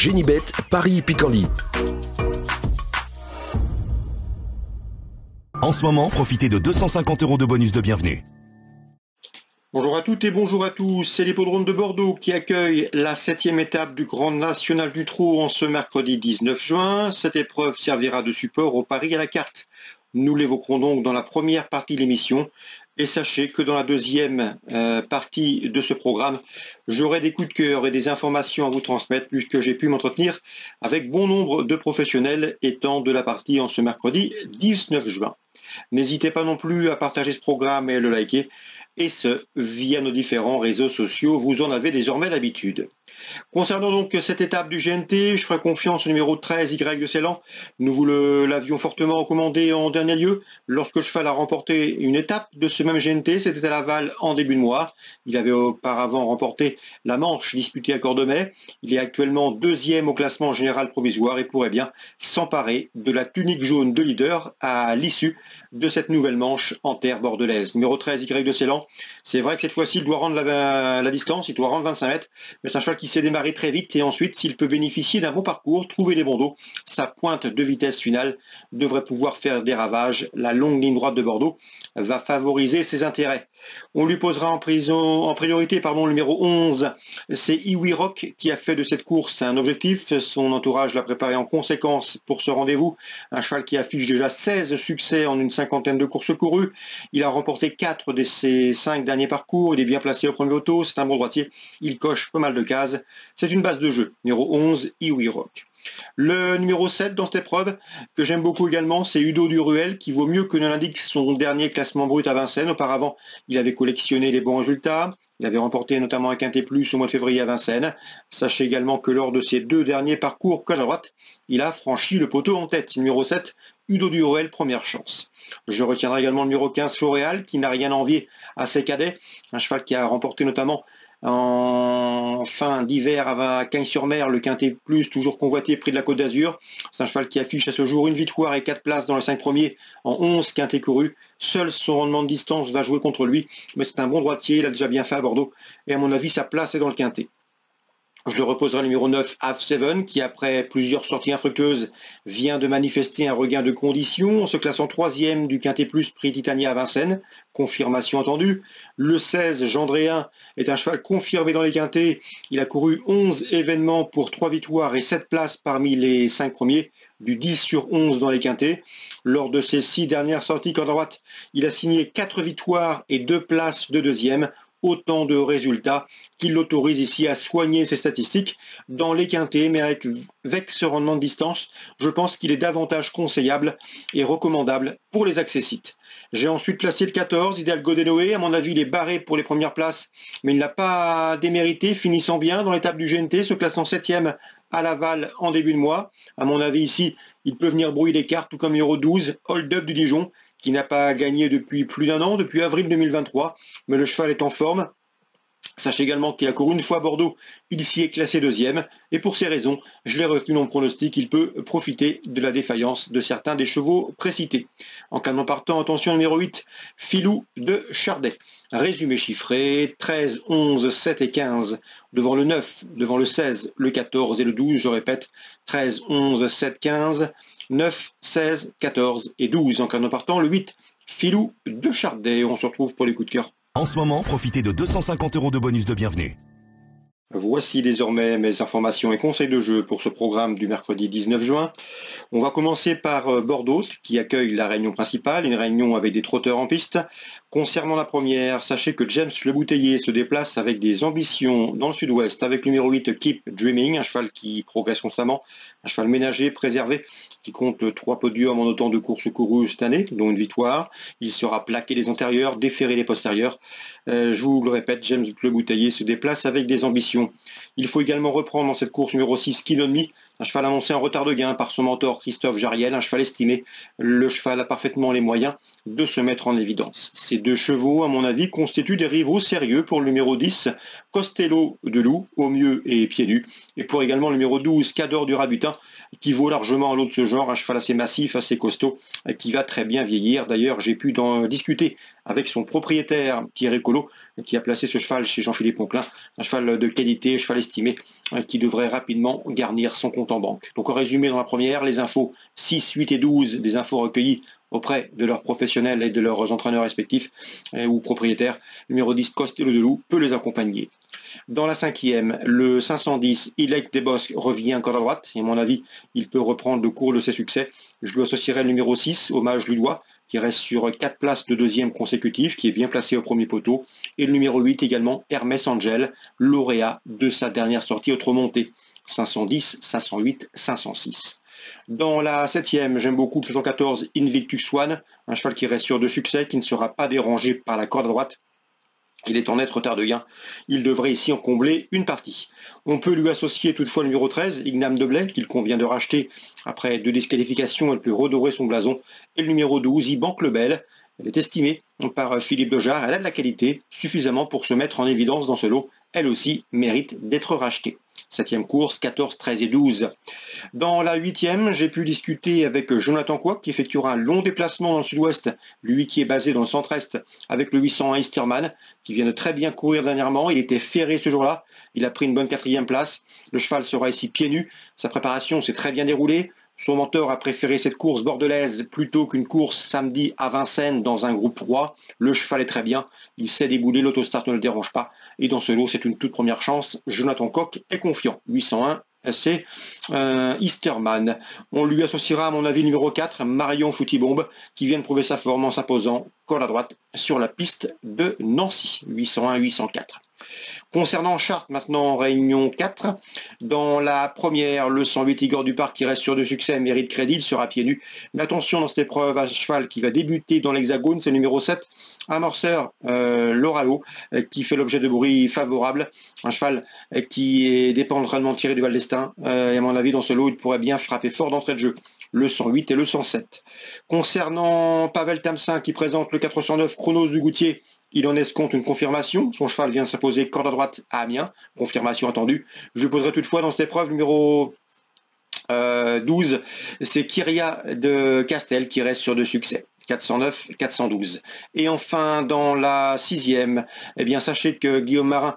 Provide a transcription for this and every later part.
Génibet, Paris-Picanly. En ce moment, profitez de 250 € de bonus de bienvenue. Bonjour à toutes et bonjour à tous, c'est l'hippodrome de Bordeaux qui accueille la 7e étape du Grand National du Trot en ce mercredi 19 juin. Cette épreuve servira de support au pari à la carte. Nous l'évoquerons donc dans la première partie de l'émission. Et sachez que dans la deuxième partie de ce programme, j'aurai des coups de cœur et des informations à vous transmettre puisque j'ai pu m'entretenir avec bon nombre de professionnels étant de la partie en ce mercredi 19 juin. N'hésitez pas non plus à partager ce programme et à le liker, et ce, via nos différents réseaux sociaux, vous en avez désormais l'habitude. Concernant donc cette étape du GNT, je ferai confiance au numéro 13, Y de Ceylan. Nous vous l'avions fortement recommandé en dernier lieu. Lorsque le cheval a remporté une étape de ce même GNT, c'était à Laval en début de mois. Il avait auparavant remporté la manche disputée à Cordemais. Il est actuellement deuxième au classement général provisoire et pourrait bien s'emparer de la tunique jaune de leader à l'issue de cette nouvelle manche en terre bordelaise. Numéro 13, Y de Ceylan. C'est vrai que cette fois-ci, il doit rendre la distance, il doit rendre 25 mètres, mais c'est un cheval qui s'est démarré très vite et ensuite, s'il peut bénéficier d'un bon parcours, trouver les bons dos, sa pointe de vitesse finale devrait pouvoir faire des ravages. La longue ligne droite de Bordeaux va favoriser ses intérêts. On lui posera en priorité le numéro 11, c'est Iwi Rock qui a fait de cette course un objectif. Son entourage l'a préparé en conséquence pour ce rendez-vous. Un cheval qui affiche déjà 16 succès en une cinquantaine de courses courues. Il a remporté 4 de ses 5 derniers parcours. Il est bien placé au premier auto. C'est un bon droitier. Il coche pas mal de cases. C'est une base de jeu. Numéro 11, Iwi Rock. Le numéro 7 dans cette épreuve, que j'aime beaucoup également, c'est Udo Duruel, qui vaut mieux que ne l'indique son dernier classement brut à Vincennes. Auparavant, il avait collectionné les bons résultats. Il avait remporté notamment un Quintet Plus au mois de février à Vincennes. Sachez également que lors de ses 2 derniers parcours col à droite, il a franchi le poteau en tête. Numéro 7, Udo Duruel, première chance. Je retiendrai également le numéro 15, Floréal, qui n'a rien à envier à ses cadets. Un cheval qui a remporté notamment en fin d'hiver à Cagnes-sur-Mer, le Quintet Plus, toujours convoité, prix de la Côte d'Azur. C'est un cheval qui affiche à ce jour une victoire et 4 places dans les 5 premiers en 11 Quintets courus. Seul son rendement de distance va jouer contre lui, mais c'est un bon droitier, il a déjà bien fait à Bordeaux, et à mon avis, sa place est dans le Quintet. Je le reposerai le numéro 9, Have Seven, qui après plusieurs sorties infructueuses vient de manifester un regain de conditions en se classant 3e du Quintet Plus prix Titania à Vincennes. Confirmation entendue. Le 16, Gendréen, est un cheval confirmé dans les quintets. Il a couru 11 événements pour 3 victoires et 7 places parmi les 5 premiers, du 10 sur 11 dans les quintets. Lors de ses 6 dernières sorties corde droite, il a signé 4 victoires et 2 places de deuxième. Autant de résultats qui l'autorisent ici à soigner ses statistiques dans les quintets, mais avec ce rendement de distance, je pense qu'il est davantage conseillable et recommandable pour les accessites. J'ai ensuite placé le 14, Ideal Godenoé. À mon avis, il est barré pour les premières places, mais il n'a pas démérité, finissant bien dans l'étape du GNT, se classant 7e à Laval en début de mois. À mon avis, ici, il peut venir brouiller les cartes, tout comme numéro 12, Hold Up du Dijon, qui n'a pas gagné depuis plus d'un an, depuis avril 2023, mais le cheval est en forme. Sachez également qu'il a couru une fois à Bordeaux, il s'y est classé 2e, et pour ces raisons, je l'ai retenu dans le pronostic, il peut profiter de la défaillance de certains des chevaux précités. En cas de non partant, attention numéro 8, Filou de Chardet. Résumé chiffré, 13, 11, 7 et 15, devant le 9, devant le 16, le 14 et le 12, je répète, 13, 11, 7, 15, 9, 16, 14 et 12. En cas de non partant, le 8, Filou de Chardet. On se retrouve pour les coups de cœur. En ce moment, profitez de 250 € de bonus de bienvenue. Voici désormais mes informations et conseils de jeu pour ce programme du mercredi 19 juin. On va commencer par Bordeaux, qui accueille la réunion principale, une réunion avec des trotteurs en piste. Concernant la première, sachez que James Le Bouteiller se déplace avec des ambitions dans le sud-ouest, avec le numéro 8, Keep Dreaming, un cheval qui progresse constamment, un cheval ménager, préservé, qui compte 3 podiums en autant de courses courues cette année, dont une victoire. Il sera plaqué les antérieurs, déféré les postérieurs. Je vous le répète, James Le Bouteiller se déplace avec des ambitions. Il faut également reprendre dans cette course numéro 6, Skin On Me, Un cheval annoncé en retard de gain par son mentor Christophe Jariel, un cheval estimé. Le cheval a parfaitement les moyens de se mettre en évidence. Ces deux chevaux, à mon avis, constituent des rivaux sérieux pour le numéro 10, Costello de Loup, au mieux et pieds nus. Et pour également le numéro 12, Cador du Rabutin, qui vaut largement à l'autre de ce genre, un cheval assez massif, assez costaud, qui va très bien vieillir. D'ailleurs, j'ai pu discuter avec son propriétaire, Thierry Collot, qui a placé ce cheval chez Jean-Philippe Monclin, un cheval de qualité, cheval estimé, qui devrait rapidement garnir son compte en banque. Donc en résumé, dans la première, les infos 6, 8 et 12, des infos recueillies auprès de leurs professionnels et de leurs entraîneurs respectifs ou propriétaires. Le numéro 10, Costello de Loup, peut les accompagner. Dans la cinquième, le 510, Ilek des Bosques revient encore à droite, et à mon avis, il peut reprendre le cours de ses succès. Je lui associerai le numéro 6, Hommage Ludois, qui reste sur 4 places de deuxième consécutif, qui est bien placé au premier poteau. Et le numéro 8 également, Hermès Angel, lauréat de sa dernière sortie autre montée. 510, 508, 506. Dans la septième, j'aime beaucoup le 714 Invictus One, un cheval qui reste sur de succès, qui ne sera pas dérangé par la corde à droite. Il est en net retard de gain. Il devrait ici en combler une partie. On peut lui associer toutefois le numéro 13, Ignam de Blais, qu'il convient de racheter après 2 disqualifications. Elle peut redorer son blason. Et le numéro 12, Ibanque Lebel. Elle est estimée par Philippe Dejard. Elle a de la qualité suffisamment pour se mettre en évidence dans ce lot. Elle aussi mérite d'être rachetée. 7e course, 14, 13 et 12. Dans la 8e, j'ai pu discuter avec Jonathan Quoc, qui effectuera un long déplacement dans le sud-ouest, lui qui est basé dans le centre-est, avec le 801 Easterman, qui vient de très bien courir dernièrement. Il était ferré ce jour-là, il a pris une bonne 4e place. Le cheval sera ici pieds nus, sa préparation s'est très bien déroulée. Son mentor a préféré cette course bordelaise plutôt qu'une course samedi à Vincennes dans un groupe 3. Le cheval est très bien, il sait débouler, l'autostart ne le dérange pas. Et dans ce lot, c'est une toute première chance. Jonathan Quoc est confiant. 801, c'est Easterman. On lui associera à mon avis numéro 4, Marion Foutibombe, qui vient de prouver sa forme en s'imposant corde à droite sur la piste de Nancy. 801-804. Concernant Chartres, maintenant, réunion 4. Dans la première, le 108 Igor Duparc qui reste sur de succès, mérite crédit, il sera pieds nus. Mais attention dans cette épreuve à cheval qui va débuter dans l'hexagone, c'est le numéro 7, Amorceur Loralo, qui fait l'objet de bruits favorables. Un cheval qui dépend vraiment tiré du Val d'Estaing. Et à mon avis, dans ce lot, il pourrait bien frapper fort d'entrée de jeu. Le 108 et le 107. Concernant Pavel Tamsin qui présente le 409 Chronos du Goutier, il en escompte une confirmation. Son cheval vient de s'imposer corde à droite à Amiens. Confirmation attendue. Je lui poserai toutefois dans cette épreuve numéro 12. C'est Kyria de Castel qui reste sur de succès. 409, 412. Et enfin, dans la 6e, eh bien, sachez que Guillaume Marin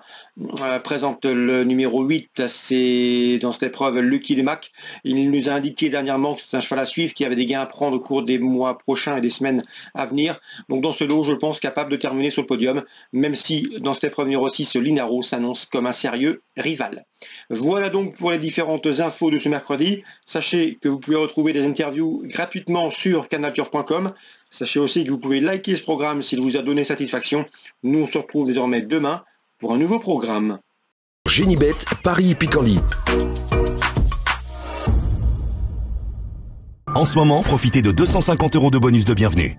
présente le numéro 8, c'est dans cette épreuve Lucky Lumac. Il nous a indiqué dernièrement que c'est un cheval à suivre qui avait des gains à prendre au cours des mois prochains et des semaines à venir. Donc dans ce lot, je pense capable de terminer sur le podium, même si dans cette épreuve numéro 6, Linaro s'annonce comme un sérieux rival. Voilà donc pour les différentes infos de ce mercredi. Sachez que vous pouvez retrouver des interviews gratuitement sur canalturf.com. Sachez aussi que vous pouvez liker ce programme s'il vous a donné satisfaction. Nous, on se retrouve désormais demain pour un nouveau programme. Génibet, Paris Picorly. En ce moment, profitez de 250 € de bonus de bienvenue.